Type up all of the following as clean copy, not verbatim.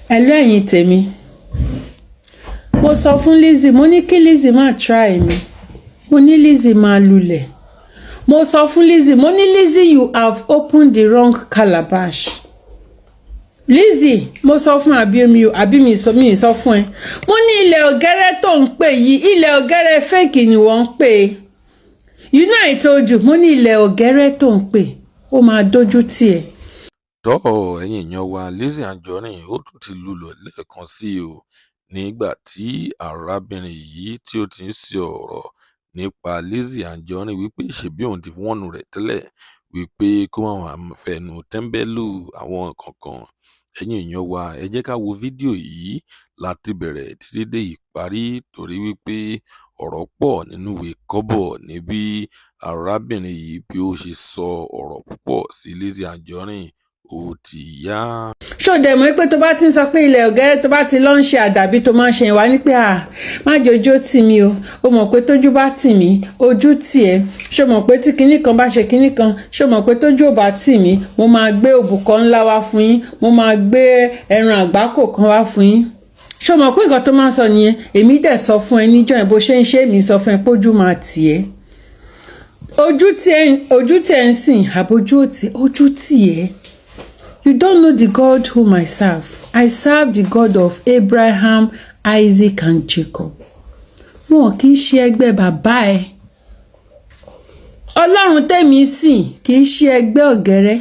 Hello ẹ̀yin tèmi. Mo sọ fún Lizzy, mo ní kí Lizzy má try ni. Mo ní Lizzy má lulẹ̀. Mo sọ fún Lizzy, mo ní Lizzy, you have opened the wrong calabash. Lizzy, mo sọ fún àbí mi sọ fún ẹ. Mo ní ilẹ̀ ọ̀gẹ́rẹ́ tó ń pè yìí, ilẹ̀ ọ̀gẹ́rẹ́ fake ni wọ́n ń pè. You know I told you, mo ní ilẹ̀ ọ̀gẹ́rẹ́ tó ń pè, ó máa dójú tì ẹ́. Tọ́ ẹ̀yin èèyàn wa, Lizzy Anjorin ó tún ti lulọ̀ lẹ́ẹ̀kan sí o nígbà tí arábìnrin yìí tí ó ti ń sọ ọ̀rọ̀ nípa Lizzy Anjorin wípé ṣebí òun ti wọ́nù rẹ̀ tẹ́lẹ̀ wípé kó má máa fẹnu tẹ́ńbẹ́lú àwọn kankan. Ẹ̀yin èèyàn wa, ẹ jẹ́ ká wo fídíò yìí láti bẹ̀rẹ̀ títí dé ìparí torí wípé ọ̀rọ̀ pọ̀ nínú ìwé kọ́bọ̀ níbi arábìnrin yìí bí ó ṣe sọ ọ̀rọ̀ púpọ̀ sí Lizzy Anjorin ó ti yá. Ṣó dẹ̀ mọ̀ pé tó bá ti ń sọ pé ilẹ̀ ọ̀gẹ́rẹ́ tó bá ti lọ ń ṣe àdàbí tó máa ń ṣe wá ní pé má jòjó tì mí o mọ̀ pé tójú bá tì mí ojú tì ẹ́. Ṣó mọ̀ pé tí kinní kan bá ṣe kinní kan, ṣó mọ̀ pé tójú ò bá tì mí mo máa gbé òbúkọ ńlá wá fún yín, mo máa gbé ẹran àgbákò kan wá fún yín. Ṣó mọ̀ pé nǹkan tó máa ń sọ nìyẹn. Èmi dẹ̀ sọ fún ẹ níjọ́ ẹ̀ bó ṣe ń ṣe èmi sọ fún ẹ pé ojú máa tì ẹ́. Ojú tì ẹ́ ń sìn àbójú òtì ojú tì ẹ́. You don't know the God whom I serve. I serve the God of Abraham, Isaac and Jacob. Wọn kì í ṣe ẹgbẹ́ bàbá ẹ. Ọlọ́run tèmi sìn kì í ṣe ẹgbẹ́ ọ̀gẹ́rẹ́.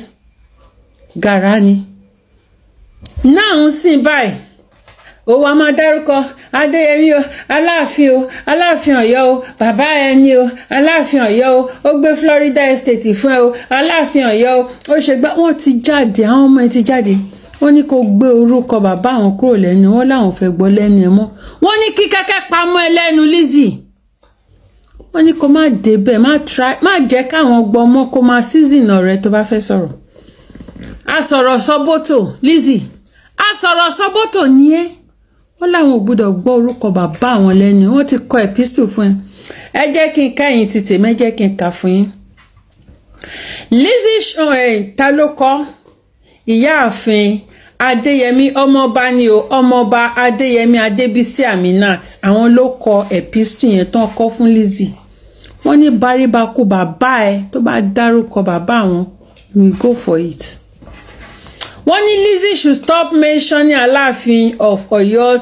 Gàrá ni. Náà ń sìn báyìí. Ó wá máa dárúkọ Adéyẹmí o, Aláàfin o, Aláàfin Ọ̀yọ́ o, bàbá ẹni o, Aláàfin Ọ̀yọ́ o, ó gbé Florida Estate fún ẹ o, Aláàfin Ọ̀yọ́ o, ó ṣe gbá wọ́n ti jáde, àwọn ọmọ ẹ ti jáde. Wọ́n ní kó gbé orúkọ bàbá àwọn kúrò lẹ́nu, wọ́n láwọn fẹ́ gbọ́ lẹ́nu ẹ mọ́. Wọ́n ní kí kẹ́kẹ́ pamọ́ ẹ lẹ́nu Lizzy. Wọ́n ní kó má débẹ̀, má jẹ́ káwọn gbọ́ mọ́ kó má season ọ̀rẹ́ tó bá fẹ́ sọ̀rọ̀. A sọ̀rọ̀ sọ́bọ́tò Lizzy. A sọ̀rọ̀ sọ́bọ́tò ní ẹ́. Wọ́n láwọn ò gbọ́dọ̀ gbọ́ orúkọ bàbá àwọn lẹ́nu, wọ́n ti kọ epistle fún ẹ. Ẹ jẹ́ kí n ká yín ti tèmi, ẹ jẹ́ kí n kà fún yín. Lizzy ta ló kọ? Ìyáàfin Adéyẹmí ọmọọba ni o, ọmọọba Adéyẹmí Adébísí Aminat. Àwọn ló kọ epistle yẹn tán kọ fún Lizzy. Wọ́n ní báríbákú bàbá ẹ tó bá dárúkọ bàbá àwọn, you will go for it. Wọ́n ní Lizzy should stop mentioning Aláàfin of Ọ̀yọ́.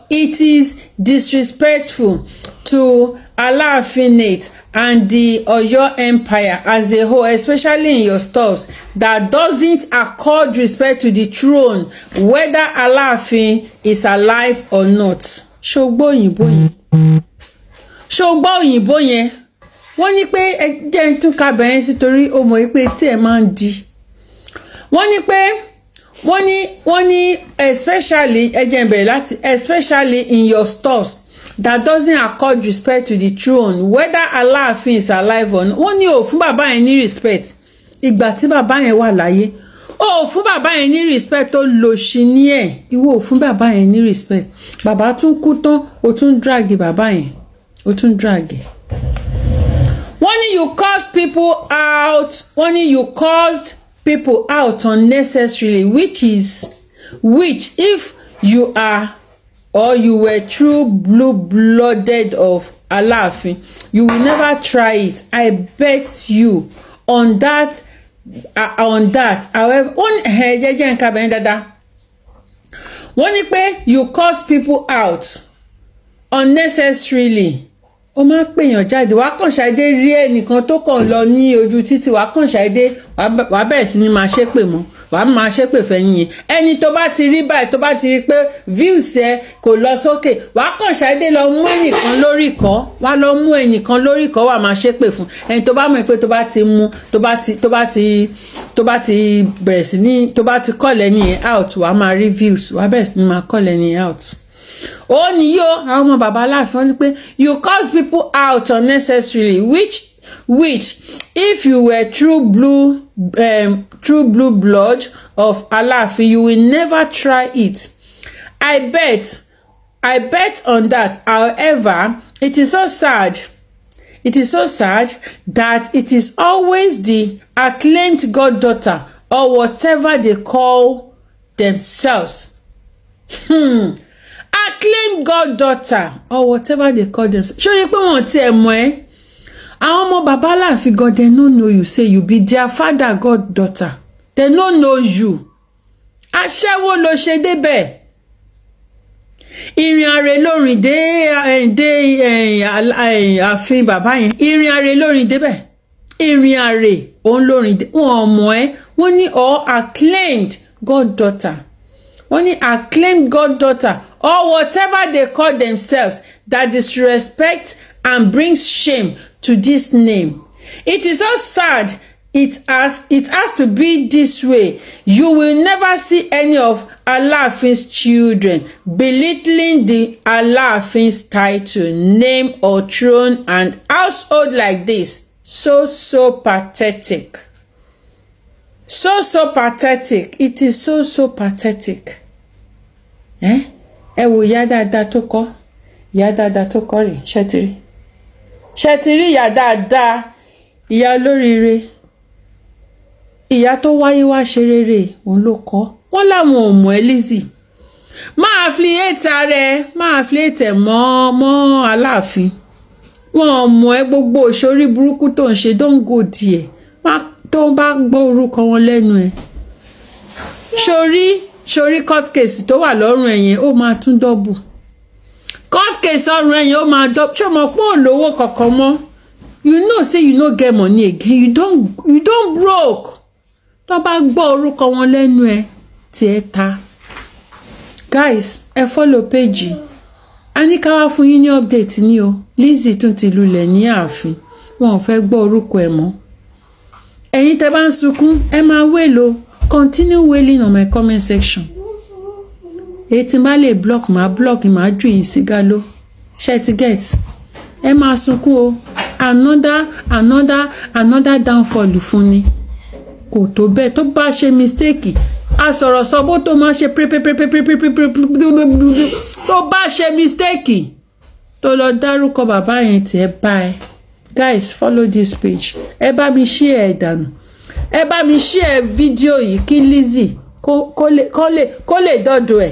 It is disrespectful to Alaafinate and the Ọ̀yọ́ Empire as a whole, especially in your stuffs, that doesn't accord respect to the throne, whether Aláàfin is alive or not. Ṣó gbọ́ òyìnbó yẹn? Ṣó gbọ́ òyìnbó yẹn? Wọ́n ní pé ẹ jẹ́ n tún ka bẹ̀rẹ̀ sí torí ó mọ̀ pé tí ẹ máa ń di. Wọ́n ní especially especially in your stuffs that doesn't accord respect to the throne, whether Aláàfin is alive or not. Wọ́n ní ó fún bàbá yẹn ní respect ìgbà tí bàbá yẹn wà láyé. Ó fún bàbá yẹn ní respect tó lòṣì ní ẹ̀. Ìwọ ò fún bàbá yẹn ní respect. Bàbá tún kú tán, ó tún drag bàbá yẹn. Ó tún drag. Wọ́n ní you caused people out. Wọ́n ní you caused people out unnecessarily, which if you are or you were true blue-blooded of Aláàfin, you will never try it. I bet you on that. However, wọ́n ní pé you cause people out unnecessarily. Ó máa pèèyàn jáde, wàá kàn ṣàdé rí ẹnìkan tó kàn lọ ní ojú títì, wàá kàn ṣàdé wàá bẹ̀rẹ̀ sí ní máa ṣépè mọ́, wàá máa ṣépè fẹ́yìn yẹn. Ẹni tó bá ti rí báyìí, tó bá ti rí pé views ẹ kò lọ sókè, wàá kàn ṣàdé lọ mú ẹnìkan lórí ìkọ́, wàá lọ mú ẹnìkan lórí ìkọ́, wàá máa ṣépè fún. Ẹni tó bá mọ̀ pé tó bá ti bẹ̀rẹ̀ sí ní tó bá ti call ẹni yẹn out, wàá máa rí views, wàá bẹ̀rẹ̀ sí ní máa call ẹni yẹn out. Ó ní yó àwọn ọmọ bàbá Aláàfin ní pé you cause people out unnecessarily, which if you were true blue blood of Aláàfin, you will never try it. I bet on that. However, it is so sad that it is always the acclaimed goddaughter or whatever they call themselves. Acclaimed goddaughter or whatever they call themselves. Ṣé o rí pé wọ́n ti ẹ̀ mọ̀ ẹ́? Àwọn ọmọ bàbá Aláàfin God, they no know you say you be their father goddaughter. They no know you. Aṣẹ́wó ló ṣe débẹ̀. Ìrìn àrè lórin dé ààfin bàbá yẹn. Ìrìn àrè lórin débẹ̀. Ìrìn àrè òun lórin dé. Wọ́n mọ̀ ẹ́. Wọ́n ní or acclaimed goddaughter. Wọ́n ní acclaimed goddaughter or whatever they call themselves that disrespect and brings shame to this name. It is so sad. It has to be this way. You will never see any of Alaafin's children belittling the Alaafin's title, name, or throne and household like this. So pathetic. So pathetic. It is so pathetic. Ẹ wò ìyá dáadáa tó kọ́. Ìyá dáadáa tó kọ́ rè ṣẹ́tìrí. Ṣẹ́tìrí ìyá dáadáa. Ìyá olóríire. Ìyá tó wáyé wá ṣe rere òun ló kọ́. Wọ́n láwọn ò mọ̀ ẹ́ Lizzy. Máa affiliate rẹ̀, máa affiliate mọ́ Aláàfin. Wọ́n mọ̀ ẹ́ gbogbo òṣòrí burúkú tó ń ṣe don't go there. Tó bá gbọ́ orúkọ wọn lẹ́nu ẹ̀. Ṣorí court case tó wà lọ́rùn ẹ̀yẹn ó máa tún double. Court case ọ̀rùn ẹ̀yẹn ó máa double. Ṣé o mọ̀ pé ò lówó kankan mọ́? You know say you no get money again. You don't broke. Tó bá gbọ́ orúkọ wọn lẹ́nu ẹ̀ tí ẹ ta. Guys, ẹ follow page. A ní ká wá fún yín ní update ní o. Lizzy tún ti lulẹ̀ ní ààfin. Wọn ò fẹ́ gbọ́ orúkọ ẹ̀ mọ́. Ẹ̀yin tẹ́ bá ń sunkún, ẹ máa wélo. Continue wailing on my comment section. Èyí tí n bá lè block, máa block, máa jù yín sí galo. Ṣé ti get? Ẹ máa sunkún o. Another downfall fún ni. Kò tó bẹ́ẹ̀ tó bá ṣe mistake. A sọ̀rọ̀ sọ bó tó máa ṣe tó bá ṣe mistake. Tó lọ dárúkọ bàbá yẹn tí ẹ bá ẹ. Guys, follow this page. Ẹ bá mi share ẹ dànù. Ẹ bá mi share fídíò yìí kí Lizzy kó lè dọ́dọ̀ ẹ̀.